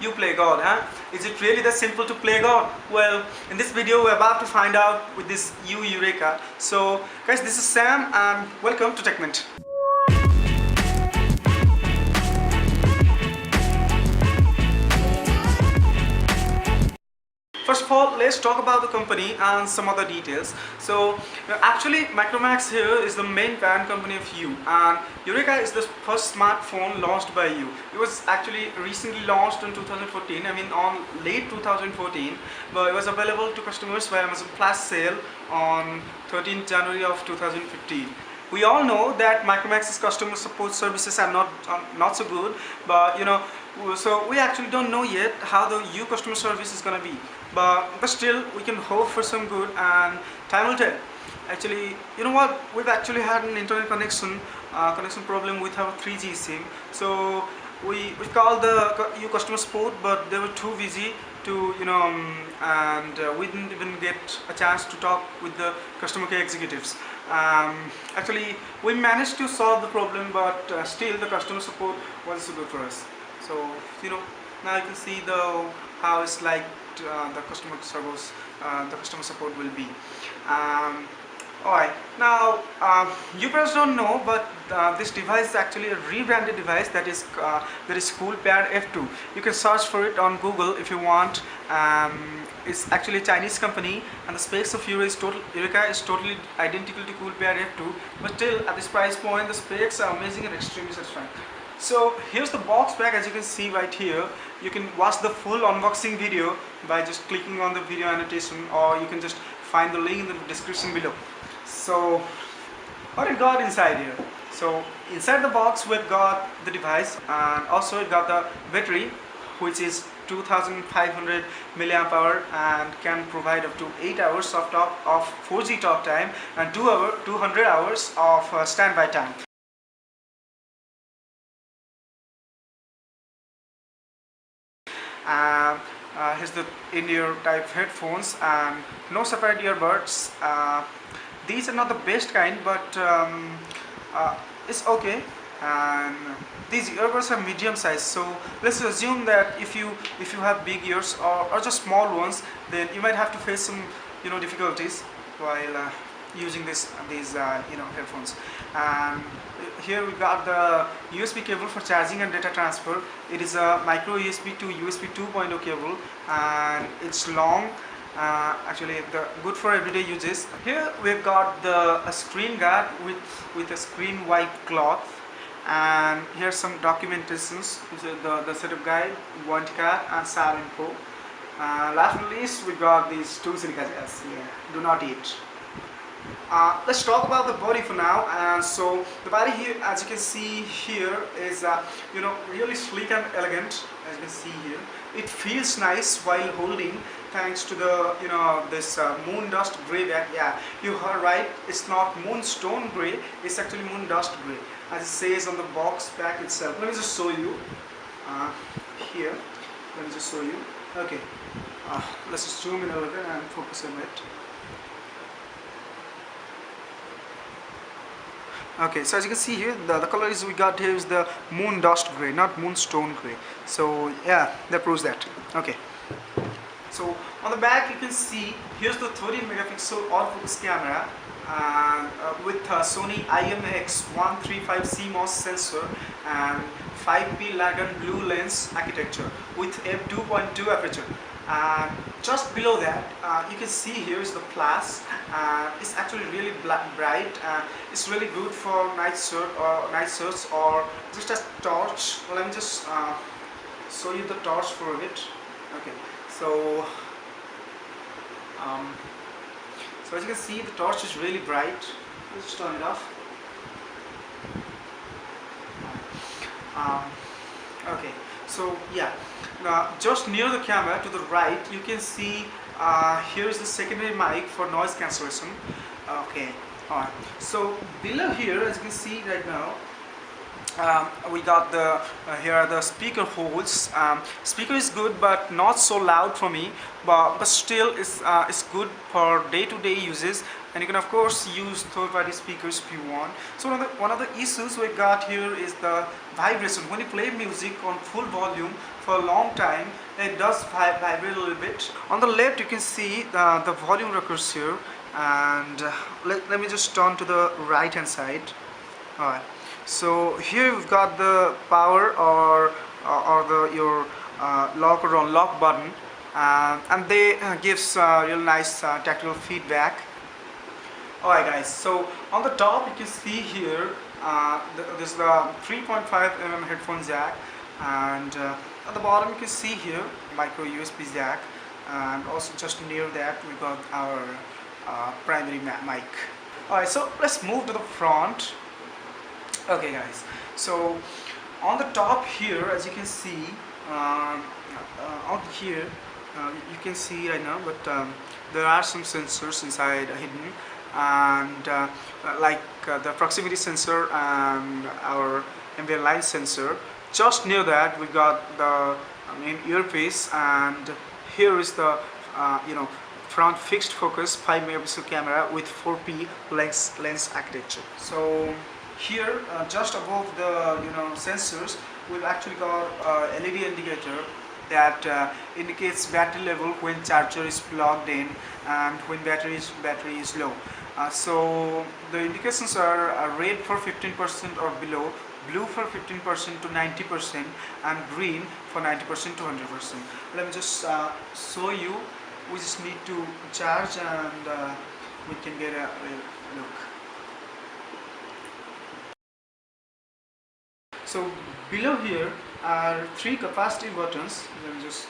You play God, huh? Is it really that simple to play God? Well, in this video we're about to find out with this Yureka. So guys, this is Sam and welcome to TEKMENT. First of all, let's talk about the company and some other details. So, actually, Micromax here is the main parent company of You, and Yureka is the first smartphone launched by You. It was actually recently launched in 2014, I mean on late 2014, but it was available to customers via Amazon Flash sale on 13th January of 2015. We all know that Micromax's customer support services are not so good, but so we actually don't know yet how the U customer service is gonna be. But still, we can hope for some good, and time will tell. Actually, you know what? We've actually had an internet connection problem with our 3G SIM. So we called the U customer support, but they were too busy to and we didn't even get a chance to talk with the customer care executives. Actually, we managed to solve the problem, but still the customer support wasn't so good for us. So now you can see how it's like the customer service, the customer support will be. Alright, now you perhaps don't know, but this device is actually a rebranded device that is CoolPad F2. You can search for it on Google if you want. It's actually a Chinese company, and the specs of Yureka is totally identical to CoolPad F2, but still at this price point the specs are amazing and extremely satisfying. So here's the box pack. As you can see right here, you can watch the full unboxing video by just clicking on the video annotation, or you can just find the link in the description below. So what it got inside here? So inside the box we've got the device, and also it got the battery, which is 2500 milliamp hour and can provide up to 8 hours of 4G talk time and 200 hours of standby time. Here's the in-ear type headphones and no separate earbuds. These are not the best kind, but it's okay. And these earbuds are medium size, so let's assume that if you have big ears or just small ones, then you might have to face some difficulties while using these headphones. And here we got the USB cable for charging and data transfer. It is a micro USB to USB 2.0 cable, and it's long. Actually, good for everyday uses. Here we've got a screen guard with a screen wipe cloth, and here's some documentations. The setup guide, warranty card, and SAR info. Last but not least, we got these two silica gels. Do not eat. Let's talk about the body for now. So the body here, as you can see here, is really sleek and elegant. As you can see here, it feels nice while holding, thanks to the this Moondust gray back. Yeah, you heard right. It's not moonstone gray. It's actually Moondust gray, as it says on the box back itself. Let me just show you here. Let me just show you. Okay, let's just zoom in a little bit and focus on it. Okay, so as you can see here, the color we got here is the Moondust gray, not moonstone gray. So yeah, that proves that. Okay, so on the back you can see here's the 13 megapixel autofocus camera with Sony IMX135 CMOS sensor and 5P Largan blue lens architecture with f2.2 aperture. And just below that, you can see here is the plus. It's actually really bright. It's really good for night search or just as torch. Well, let me just show you the torch for a bit. Okay, so as you can see, the torch is really bright. Let's just turn it off. Okay, so yeah, just near the camera to the right, you can see here is the secondary mic for noise cancellation. Okay, alright. So below here, as you can see right now, We got the here are the speaker holes. Speaker is good but not so loud for me, but still it's good for day-to-day uses, and you can of course use third-party speakers if you want. So one of the issues we got here is the vibration. When you play music on full volume for a long time, it does vibrate a little bit. On the left you can see the volume rockers here, and let me just turn to the right hand side. Alright, so here we've got the power or the your lock or unlock button, and they gives real nice tactile feedback. Alright guys, so on the top you can see here this is the 3.5 mm headphone jack, and at the bottom you can see here micro USB jack, and also just near that we got our primary mic. Alright, so let's move to the front. Okay guys, so on the top here, as you can see, out here you can see right now, but there are some sensors inside hidden, and like the proximity sensor and our ambient light sensor. Just near that we got the main earpiece, and here is the front fixed focus 5 megapixel camera with 4P lens architecture. So here just above the sensors, we've actually got a LED indicator that indicates battery level when charger is plugged in and when battery is low. So the indications are red for 15% or below, blue for 15% to 90%, and green for 90% to 100%. Let me just show you. We just need to charge, and we can get a look. So below here are 3 capacitive buttons. Let me just,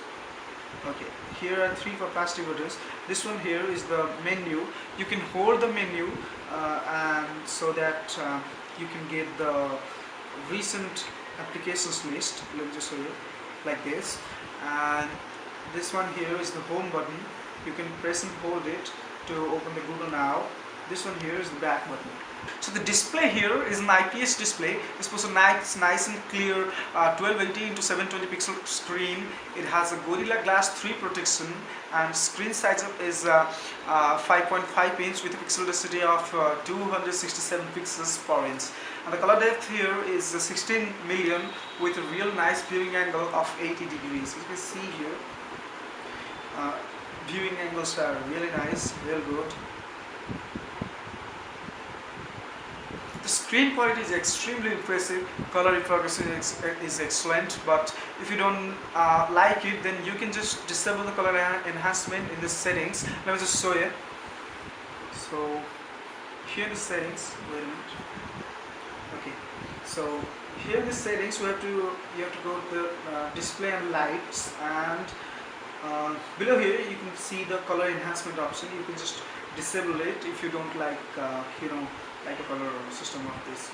okay, here are 3 capacitive buttons. This one here is the menu. You can hold the menu and so that you can get the recent applications list. Let me just show you like this. And this one here is the home button. You can press and hold it to open the Google Now. This one here is the back button. So the display here is an IPS display. It's supposed to nice and clear 1280 into 720 pixel screen. It has a Gorilla Glass 3 protection, and screen size is 5.5 inch with a pixel density of 267 pixels per inch. And the color depth here is 16 million with a real nice viewing angle of 80 degrees. You can see here viewing angles are really nice, real good. The screen quality is extremely impressive, color reproduction is excellent, but if you don't like it, then you can just disable the color enhancement in the settings. Let me just show you. So here the settings, wait a minute. Okay, so here the settings, you have to go to the display and lights, and below here you can see the color enhancement option. You can just disable it if you don't like like a color system of this.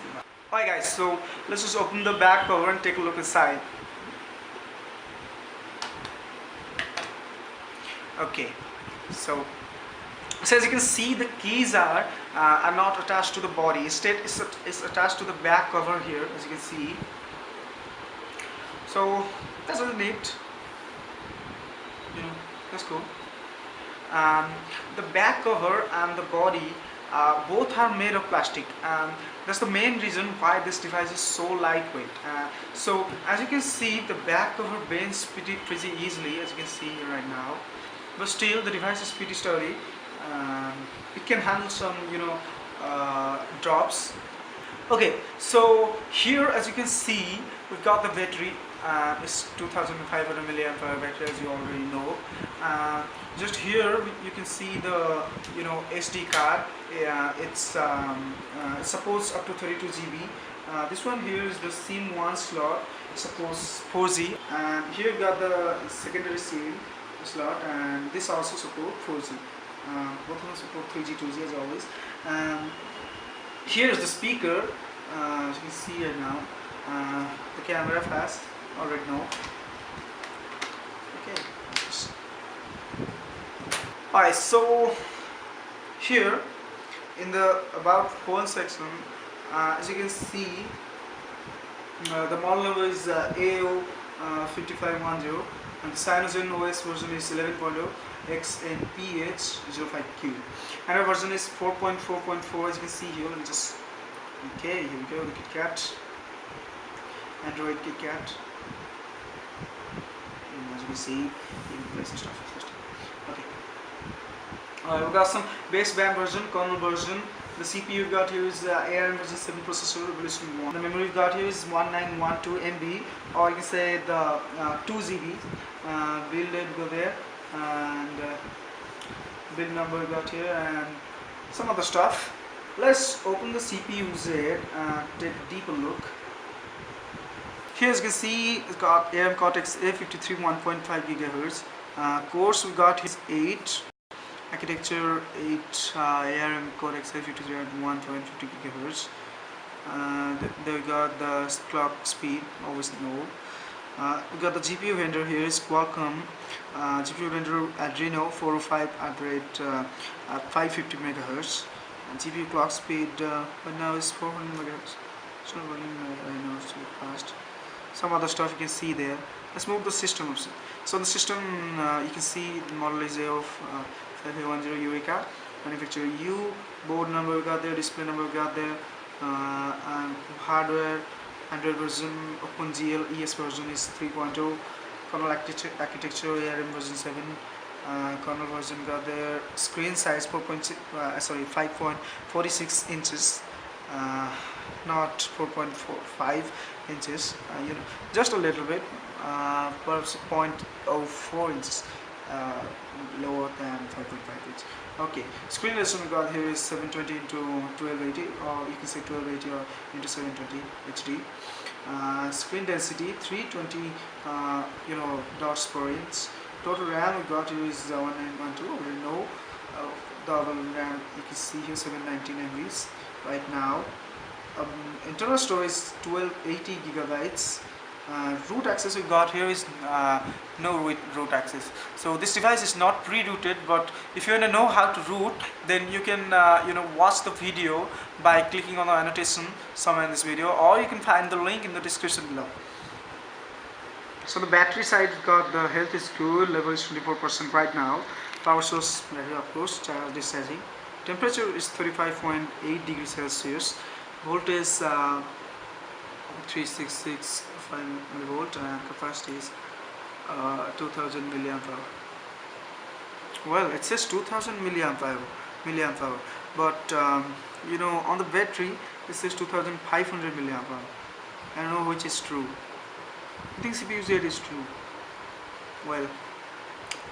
Alright guys, so let's just open the back cover and take a look inside. Okay, so as you can see, the keys are not attached to the body. Instead it's attached to the back cover here, as you can see. So that's really neat. That's cool. The back cover and the body both are made of plastic, and that's the main reason why this device is so lightweight. So as you can see, the back cover bends pretty easily, as you can see here right now, but still the device is pretty sturdy. It can handle some drops. Okay, so here as you can see, we've got the battery. It's 2500 milliamp hour battery, as you already know. Just here you can see the SD card. It supports up to 32 GB. This one here is the SIM 1 slot. It supports 4G, and here you got the secondary SIM slot, and this also supports 4G. Both of them support 3G, 2G as always. Here is the speaker. As you can see right now, the camera fast. Already know. Okay. Alright, so here in the about phone section, as you can see, The model number is AO5510, and the Cyanogen OS version is 11.0 XNPH05Q. And our version is 4.4.4, as you can see here. Let me just, okay, here we go, the KitKat, Android KitKat. As you can see, you can place the stuff first. Okay. We've got some baseband version, kernel version. The CPU we got here is ARM version 7 processor, Revolution 1. The memory we got here is 1912 MB, or you can say the 2 GB. Build date go there, and build number we got here, and some other stuff. Let's open the CPU Z and take a deeper look. Here as you can see, it's got ARM Cortex A53 1.5 GHz. Cores we got is 8. Architecture 8, ARM Cortex A53 at 1.50 GHz. They got the clock speed, always low. We got the GPU vendor here is Qualcomm. GPU vendor Adreno 405 at rate 550 MHz. And GPU clock speed right now is 400 MHz. It's not running right now, it's too fast. Some other stuff you can see there. Let's move the system option. So the system, you can see the model is of 5510 Yureka, manufacturer U, board number we got there, display number we got there, and hardware, Android version, OpenGL ES version is 3.0, kernel architecture ARM version 7, kernel version got there, screen size 5.46 inches, not 4.45 inches, just a little bit, perhaps 0.04 inches. Lower than 5.5 inch. Okay, screen resolution we got here is 720 into 1280, or you can say 1280 or into 720 HD. Screen density 320 dots per inch. Total RAM we got here is 1912. We know double RAM, you can see here 719 MBs right now. Internal storage 1280 gigabytes. Root access we got here is no root access. So this device is not pre-rooted, but if you want to know how to root, then you can watch the video by clicking on the annotation somewhere in this video, or you can find the link in the description below. So the battery side got the health is good, level is 24% right now. Power source of course, discharging. Temperature is 35.8 degrees Celsius. Voltage 366 5 millivolt, and capacity is 2000 milliamp hour. Well, it says 2000 milliamp hour, but on the battery it says 2500 milliamp hour. I don't know which is true. I think CPU Z is true. Well,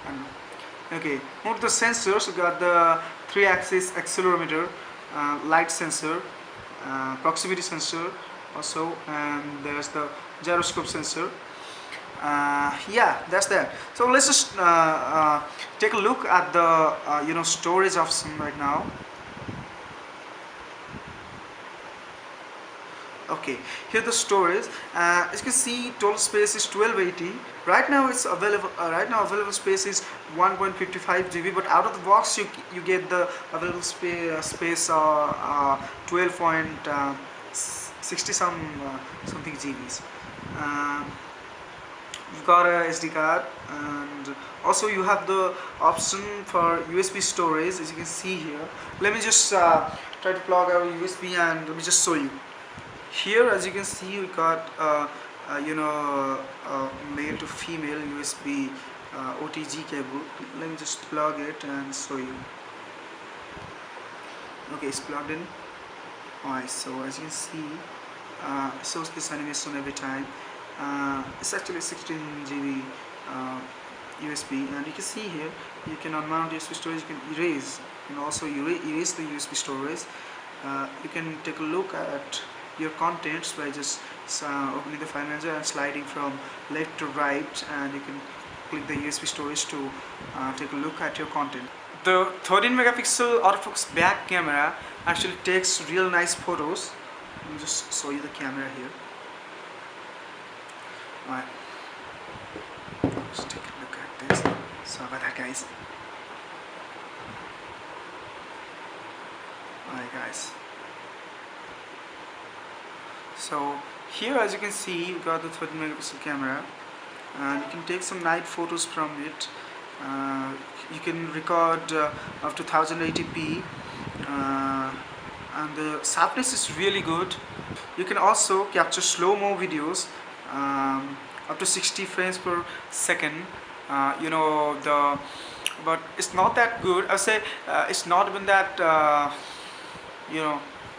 I don't know. Okay, move the sensors. We got the 3-axis accelerometer, light sensor, proximity sensor also, and there's the gyroscope sensor. Yeah, that's that. So let's just take a look at the storage option right now. Okay, here the storage. As you can see, total space is 1280. Right now it's available. Available space is 1.55 GB, but out of the box you get the available space 12.60 something GBs. You've got a SD card, and also you have the option for USB storage, as you can see here. Let me just try to plug our USB and let me just show you. Here, as you can see, we got male to female USB OTG cable. Let me just plug it and show you. Okay, it's plugged in. Alright, so as you can see, it shows this animation every time. It's actually 16 GB USB, and you can see here you can unmount USB storage, you can erase, you can also erase the USB storage. You can take a look at your contents by just opening the file manager and sliding from left to right, and you can click the USB storage to take a look at your content. The 13 megapixel autofocus back camera actually takes real nice photos. Let me just show you the camera here. Alright, let's take a look at this. Sorry about that, guys. Alright, guys. So here, as you can see, you got the 30 megapixel camera, and you can take some night photos from it. You can record up to 1080p, and the sharpness is really good. You can also capture slow-mo videos up to 60 frames per second. But it's not that good. I say it's not even that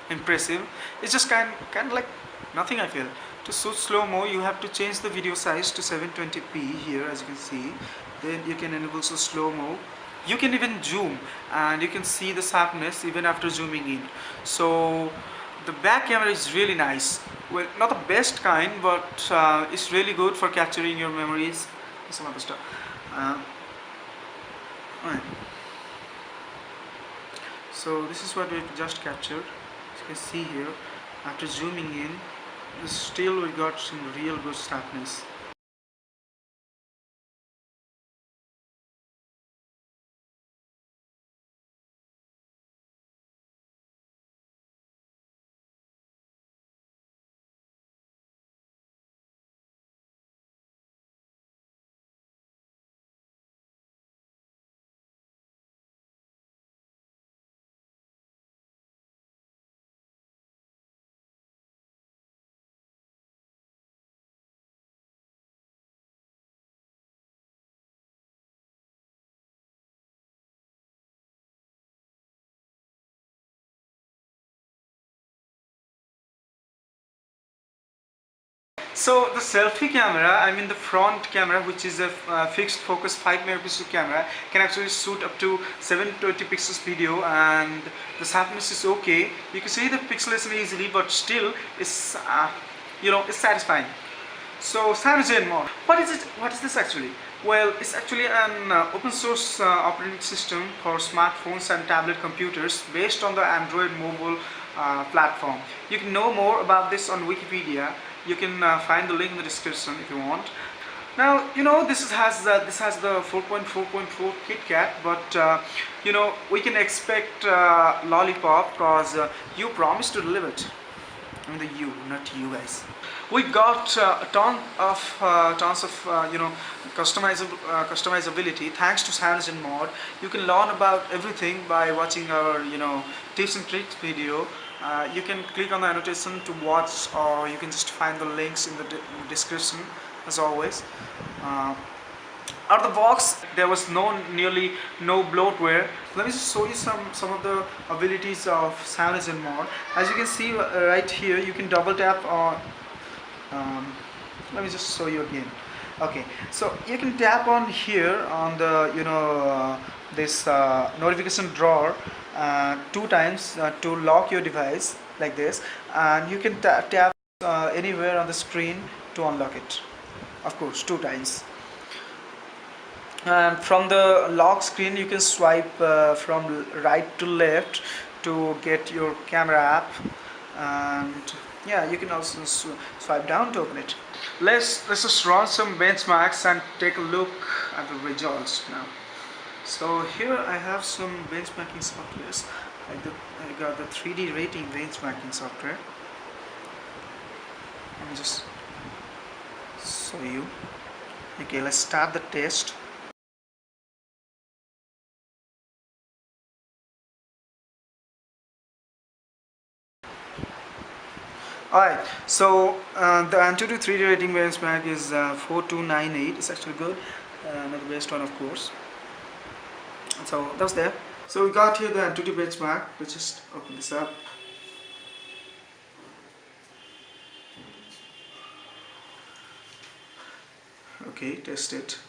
impressive. It's just kind of like nothing, I feel. To shoot slow-mo, you have to change the video size to 720p here, as you can see. Then you can enable slow-mo. You can even zoom, and you can see the sharpness even after zooming in. So the back camera is really nice. Well, not the best kind, but it's really good for capturing your memories and some other stuff. Right. So this is what we just captured. As you can see here, after zooming in, still we got some real good sharpness. So the selfie camera, I mean the front camera, which is a fixed focus 5 megapixel camera, can actually shoot up to 720 pixels video, and the sharpness is okay. You can see the pixelation easily, but still it's it's satisfying. So Cyanogen mod, what is it? What is this actually? Well, it's actually an open source operating system for smartphones and tablet computers based on the Android mobile platform. You can know more about this on Wikipedia. You can find the link in the description if you want. Now, this has the 4.4.4 KitKat, but we can expect lollipop, because you promised to deliver it. I mean not you guys. We got a tons of customizability thanks to Cyanogen mod. You can learn about everything by watching our tips and tricks video. You can click on the annotation to watch, or you can just find the links in the description as always. Out of the box, there was nearly no bloatware. Let me just show you some of the abilities of Cyanogen mod. As you can see right here, you can double tap on. Let me just show you again. Okay, so you can tap on here on the this notification drawer 2 times to lock your device like this, and you can tap anywhere on the screen to unlock it, of course 2 times. And from the lock screen you can swipe from right to left to get your camera app, and yeah, you can also swipe down to open it. Let's just run some benchmarks and take a look at the results now. So here I have some benchmarking softwares. I got the 3D rating benchmarking software. Let me just show you. Okay, let's start the test. Alright, so the Antutu 3D rating benchmark is 4298. It's actually good, not the best one, of course. So that was there. So we got here the Antutu benchmark. Let's just open this up. Okay, test it.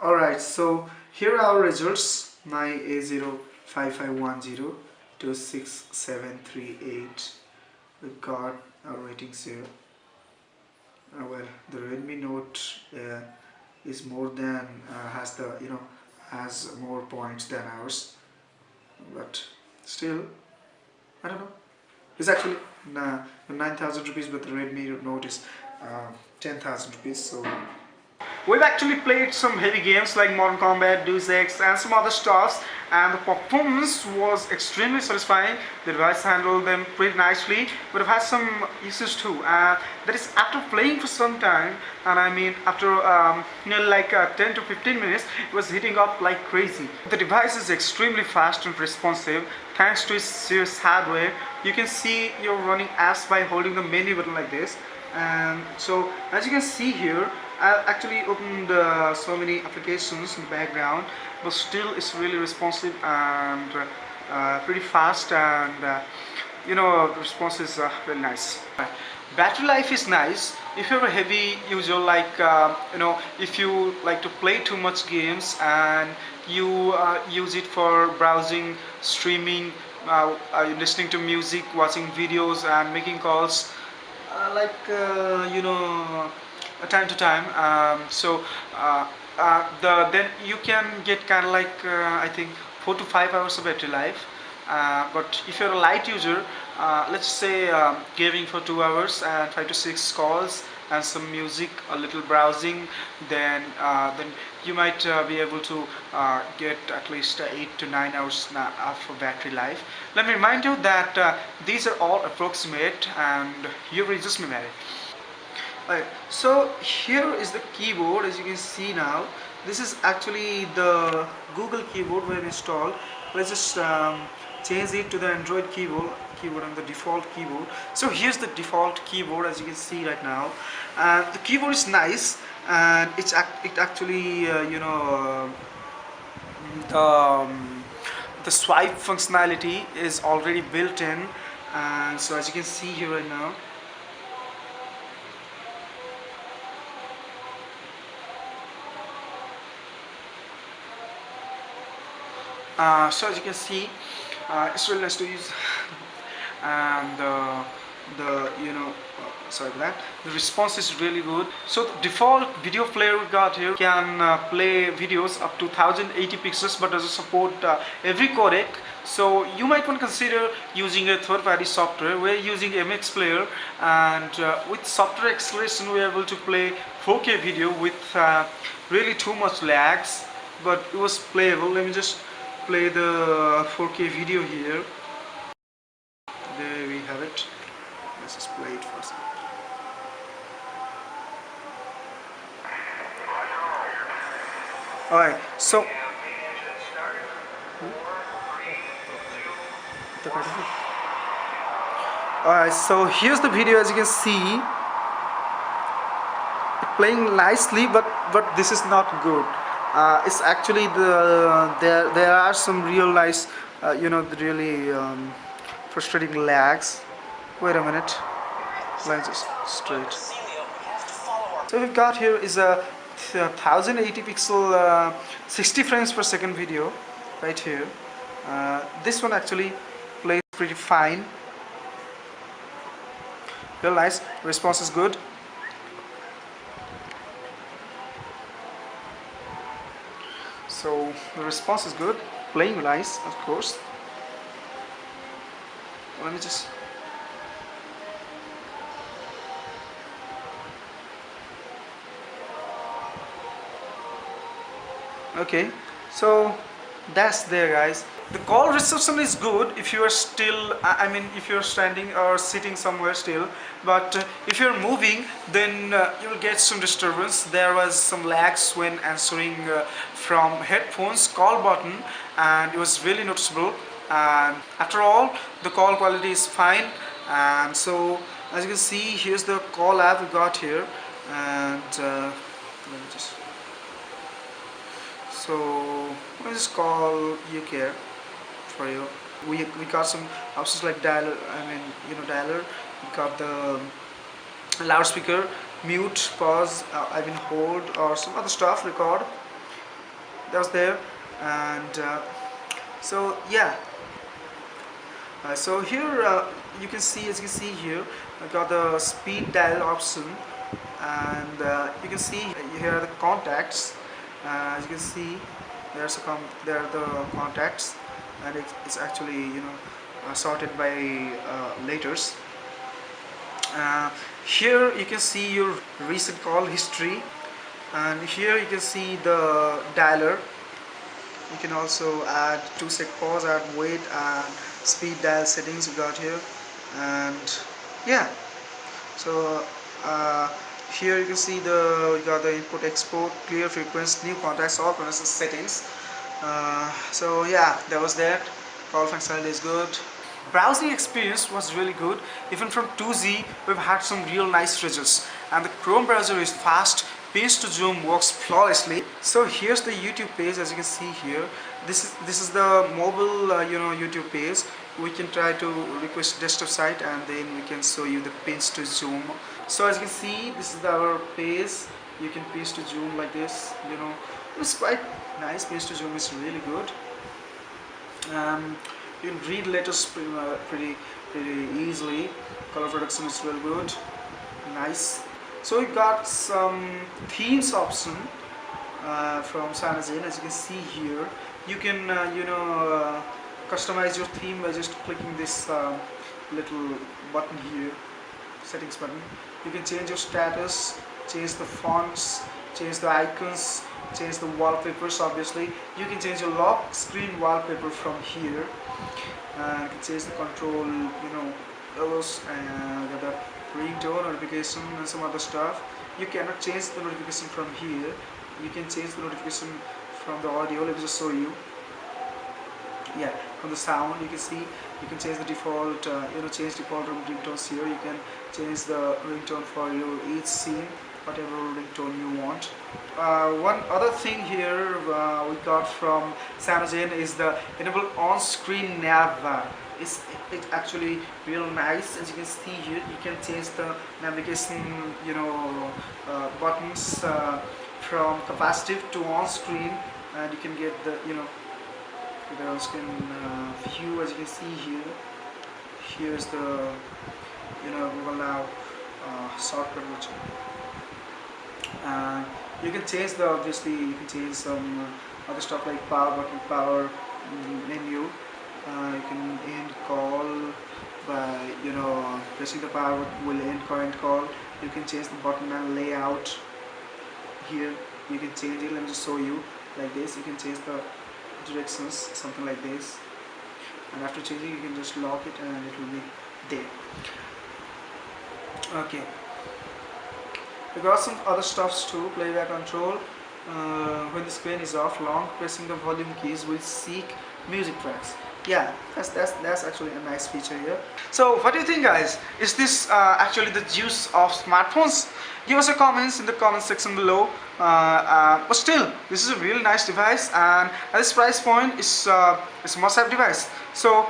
Alright, so here are our results. My A05510 26738. We've got our ratings here. Well, the Redmi Note is more than has more points than ours, but still, I don't know. It's actually 9,000 rupees, but the Redmi Note is 10,000 rupees. So We've actually played some heavy games like Modern Combat, Deus Ex and some other stuffs, and the performance was extremely satisfying. The device handled them pretty nicely, but I've had some issues too. That is after playing for some time, and I mean after like 10 to 15 minutes, it was heating up like crazy. The device is extremely fast and responsive thanks to its serious hardware. You can see you're running apps by holding the menu button like this. And so as you can see here, I actually opened so many applications in the background, but still it's really responsive and pretty fast, and the response is really nice. Battery life is nice if you're a heavy user, like if you like to play too much games and you use it for browsing, streaming, listening to music, watching videos and making calls, time to time. Then you can get kind of like I think 4 to 5 hours of battery life. But if you're a light user, let's say gaming for 2 hours and 5 to 6 calls and some music, a little browsing, then you might be able to get at least 8 to 9 hours of battery life. Let me remind you that these are all approximate and you will just me married. Alright, so here is the keyboard. As you can see now, this is actually the Google keyboard we installed. Let's just change it to the Android keyboard and the default keyboard. So here's the default keyboard, as you can see right now. The keyboard is nice, and it actually the swipe functionality is already built in, and so as you can see here right now, so as you can see, it's really nice to use, and sorry for that, the response is really good. So the default video player we got here can play videos up to 1080 pixels, but doesn't support every codec. So you might want to consider using a third-party software. We're using MX Player, and with software acceleration we're able to play 4K video with really too much lags, but it was playable. Let me just play the 4K video here. There we have it. Let's just play it first. Alright, so here's the video. As you can see, playing nicely, but this is not good. It's actually there are some real nice the really frustrating lags. Wait a minute, lenses straight. So we've got here is a 1080 pixel 60 frames per second video right here. This one actually plays pretty fine, real nice, response is good. So the response is good, playing nice, of course. Let me just okay, so that's there, guys. The call reception is good if you are still, if you're standing or sitting somewhere still, but if you're moving, then you'll get some disturbance. There was some lags when answering from headphones call button, and it was really noticeable. And after all, the call quality is fine. And so as you can see, here's the call app we got here, and let me just let's call Yureka for you. We got some options like dialer, dialer. We got the loudspeaker, mute, pause, hold, or some other stuff, record. That was there. And so yeah. So here you can see, as you can see here, I got the speed dial option, and you can see here are the contacts. As you can see, there are the contacts, and it's actually sorted by letters. Here you can see your recent call history. And here you can see the dialer. You can also add 2-sec pause, add wait, and speed dial settings you got here. And yeah, so here you can see you got the input, export, clear frequency, new contacts, all preferences settings. So yeah, that was that. Call functionality is good. Browsing experience was really good. Even from 2Z, we've had some real nice results. And the Chrome browser is fast. Pinch to zoom works flawlessly. So here's the YouTube page, as you can see here. This is the mobile YouTube page. We can try to request desktop site, and then we can show you the pinch to zoom. So as you can see, this is our page. You can pinch to zoom like this. It's quite nice. Pinch to zoom is really good. You can read letters pretty easily. Color reduction is really good. Nice. So we got some themes option from Cyanogen. As you can see here, you can customize your theme by just clicking this little button here, settings button. You can change your status, change the fonts, change the icons, change the wallpapers. Obviously, you can change your lock screen wallpaper from here. You can change the control, those and the ringtone notification and some other stuff. You cannot change the notification from here. You can change the notification from the audio. Let me just show you. Yeah, from the sound you can see. You can change the default, change default ringtones here. You can change the ringtone for your each scene, whatever ringtone you want. One other thing here we got from Cyanogen is the enable on-screen nav bar. It's actually real nice. As you can see here, you can change the navigation buttons from capacitive to on-screen, and you can get the the on-screen view. As you can see here, here's the Google Now shortcut button. You can change obviously you can change some other stuff like power button, power menu. You can end call by pressing the power button will end current call. You can change the button and layout here. You can change it. Let me just show you like this. You can change the directions, something like this, and after changing you can just lock it and it will be there. Okay, we got some other stuffs too. Playback control. When the screen is off, long pressing the volume keys will seek music tracks. Yeah, that's actually a nice feature here. So what do you think, guys? Is this actually the juice of smartphones? Give us your comments in the comment section below. But still, this is a really nice device, and at this price point, it's a must-have device. So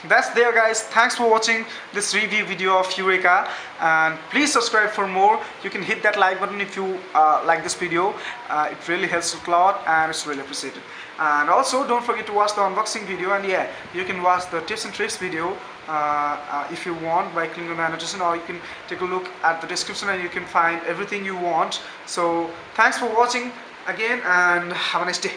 that's there, guys. Thanks for watching this review video of Yureka, and please subscribe for more. You can hit that like button if you like this video. It really helps a lot, and it's really appreciated. And also don't forget to watch the unboxing video, and yeah, you can watch the tips and tricks video if you want by clicking on the annotation, or you can take a look at the description and you can find everything you want. So thanks for watching again, and have a nice day.